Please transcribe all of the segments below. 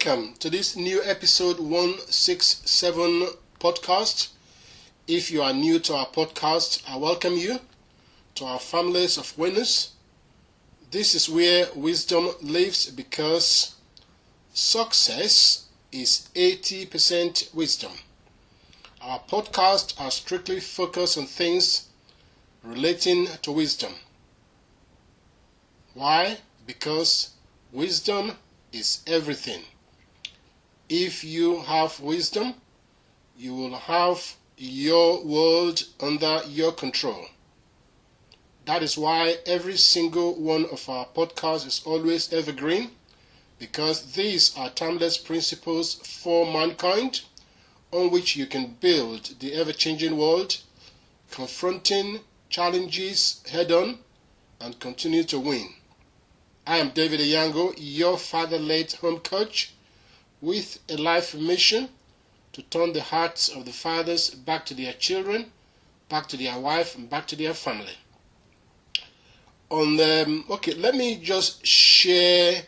welcome to this new episode 167 podcast. If you are new to our podcast, I welcome you to our families of winners. This is where wisdom lives because success is 80% wisdom. Our podcasts are strictly focused on things relating to wisdom. Why? Because wisdom is everything. If you have wisdom, you will have your world under your control. That is why every single one of our podcasts is always evergreen, because these are timeless principles for mankind on which you can build the ever-changing world, confronting challenges head-on and continue to win. I am David Iyango, your father-led home coach, with a life mission to turn the hearts of the fathers back to their children, back to their wife, and back to their family. Let me just share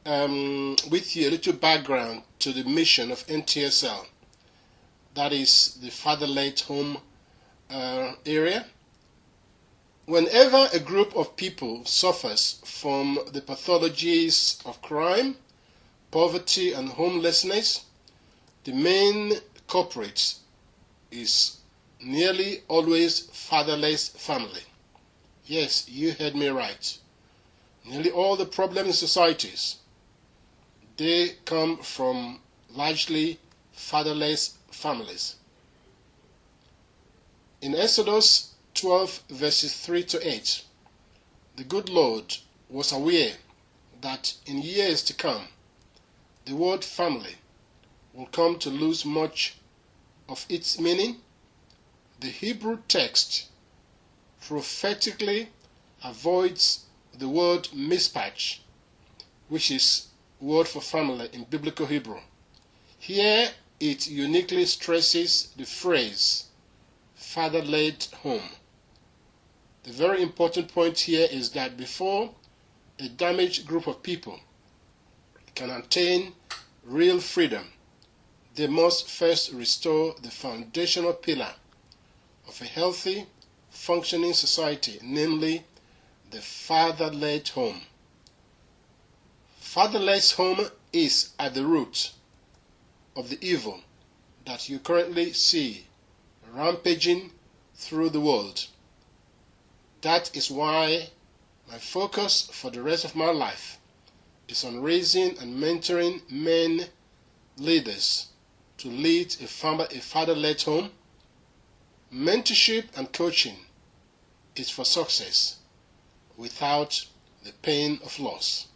with you a little background to the mission of NTSL. That is the father-led home area. Whenever a group of people suffers from the pathologies of crime, poverty, and homelessness, the main culprit is nearly always fatherless family. Yes, you heard me right. Nearly all the problems in societies, they come from largely fatherless families. In Exodus 12 verses 3 to 8, the good Lord was aware that in years to come, the word family will come to lose much of its meaning. The Hebrew text prophetically avoids the word mispatch, which is word for family in biblical Hebrew. Here it uniquely stresses the phrase father-led home. The very important point here is that before a damaged group of people can attain real freedom, they must first restore the foundational pillar of a healthy, functioning society, namely the father-led home. Fatherless home is at the root of the evil that you currently see rampaging through the world. That is why my focus for the rest of my life is on raising and mentoring men leaders to lead a father-led home. Mentorship and coaching is for success without the pain of loss.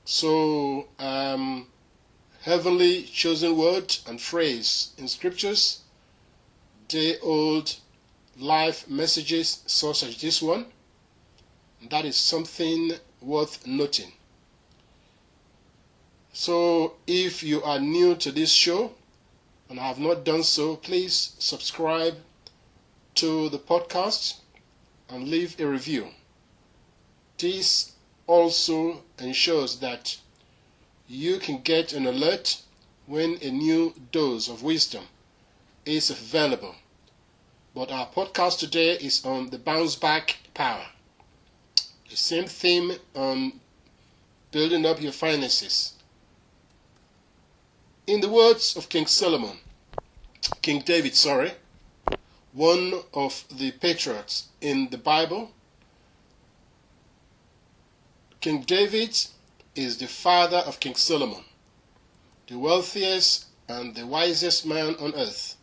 So, heavenly chosen word and phrase in scriptures, day-old life messages such as this one, that is something worth noting. So if you are new to this show and have not done so, please subscribe to the podcast and leave a review. This also ensures that you can get an alert when a new dose of wisdom is available. But our podcast today is on the bounce back power. The same theme on building up your finances. In the words of King David, one of the patriots in the Bible, King David is the father of King Solomon, the wealthiest and the wisest man on earth.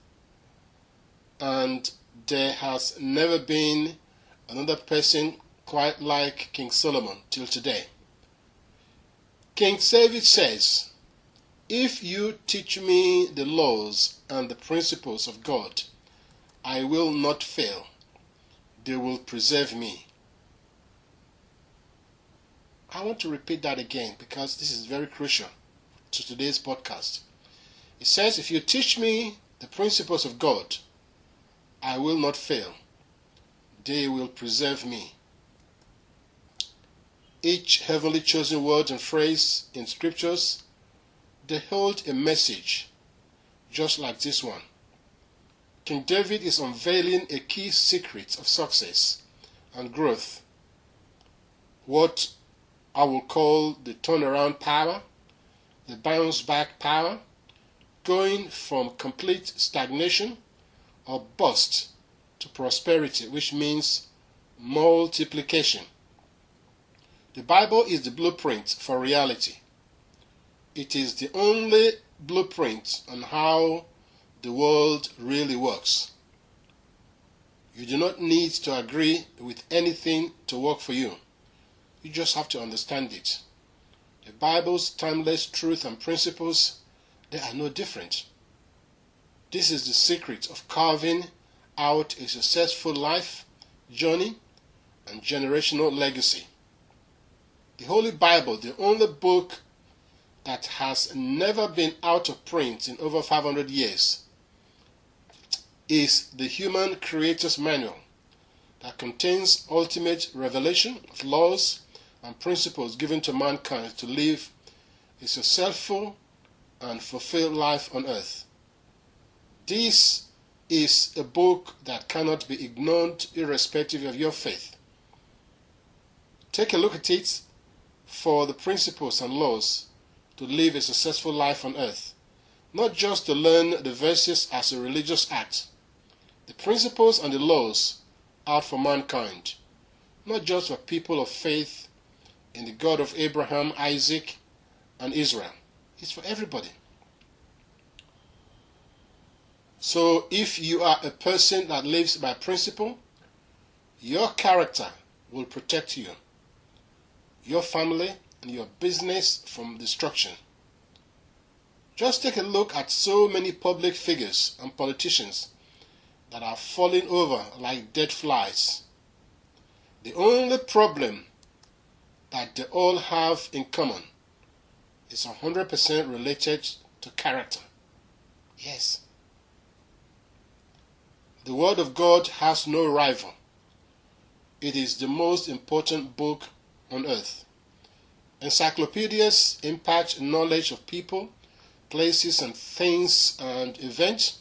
And there has never been another person quite like King Solomon till today. King David says, "If you teach me the laws and the principles of God, I will not fail. They will preserve me." I want to repeat that again because this is very crucial to today's podcast. It says, if you teach me the principles of God, I will not fail. They will preserve me. Each heavenly chosen word and phrase in scriptures they hold a message just like this one. King David is unveiling a key secret of success and growth, what I will call the turnaround power, the bounce back power, going from complete stagnation or bust to prosperity, which means multiplication. The Bible is the blueprint for reality. It is the only blueprint on how the world really works. You do not need to agree with anything to work for you. You just have to understand it. The Bible's timeless truth and principles, they are no different. This is the secret of carving out a successful life, journey, and generational legacy. The Holy Bible, the only book that has never been out of print in over 500 years, is the human creator's manual that contains ultimate revelation of laws and principles given to mankind to live a successful and fulfilled life on earth. This is a book that cannot be ignored irrespective of your faith. Take a look at it for the principles and laws to live a successful life on earth, not just to learn the verses as a religious act. The principles and the laws are for mankind, not just for people of faith in the God of Abraham, Isaac, and Israel. It's for everybody. So if you are a person that lives by principle, your character will protect you, your family, and your business from destruction. Just take a look at so many public figures and politicians that are falling over like dead flies. The only problem that they all have in common is 100% related to character. Yes. The Word of God has no rival. It is the most important book on earth. Encyclopedias impart knowledge of people, places and things and events.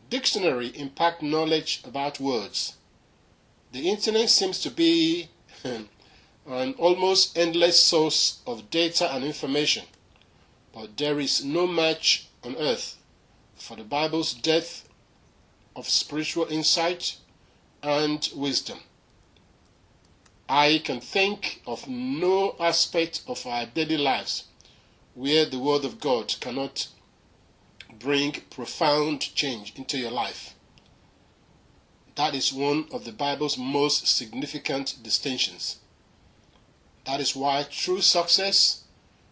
Dictionary impact knowledge about words. The internet seems to be an almost endless source of data and information, but there is no match on earth for the Bible's depth of spiritual insight and wisdom. I can think of no aspect of our daily lives where the Word of God cannot bring profound change into your life. That is one of the Bible's most significant distinctions. That is why true success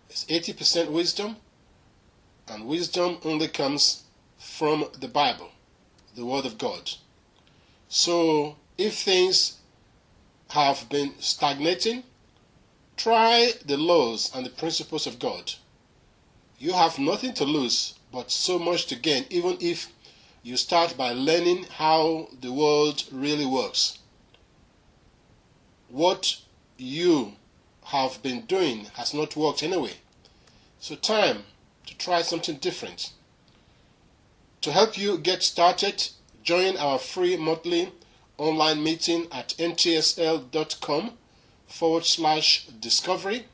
is 80% wisdom, and wisdom only comes from the Bible, the Word of God. So if things have been stagnating, try the laws and the principles of God. You have nothing to lose, but so much to gain, even if you start by learning how the world really works. What you have been doing has not worked anyway. So time to try something different. To help you get started, join our free monthly online meeting at ntsl.com/discovery,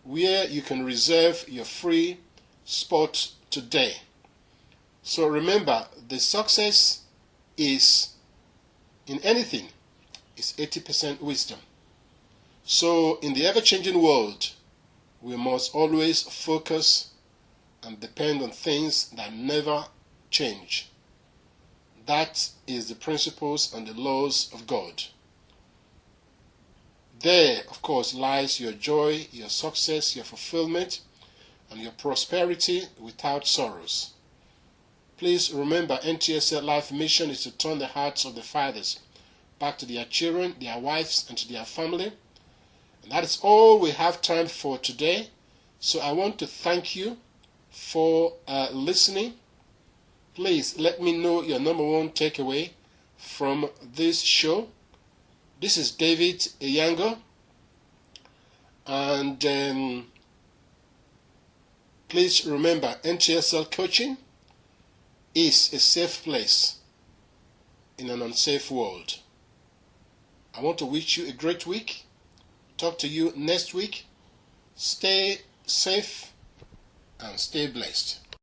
where you can reserve your free spot today. So remember, the success is in anything is 80% wisdom. So in the ever-changing world, we must always focus and depend on things that never change. That is the principles and the laws of God. There, of course, lies your joy, your success, your fulfillment, and your prosperity without sorrows. Please remember, NTSL Life mission is to turn the hearts of the fathers back to their children, their wives, and to their family. And that is all we have time for today. So I want to thank you for listening. Please let me know your number one takeaway from this show. This is David Iyango, and Please remember, NTSL coaching is a safe place in an unsafe world. I want to wish you a great week. Talk to you next week. Stay safe and stay blessed.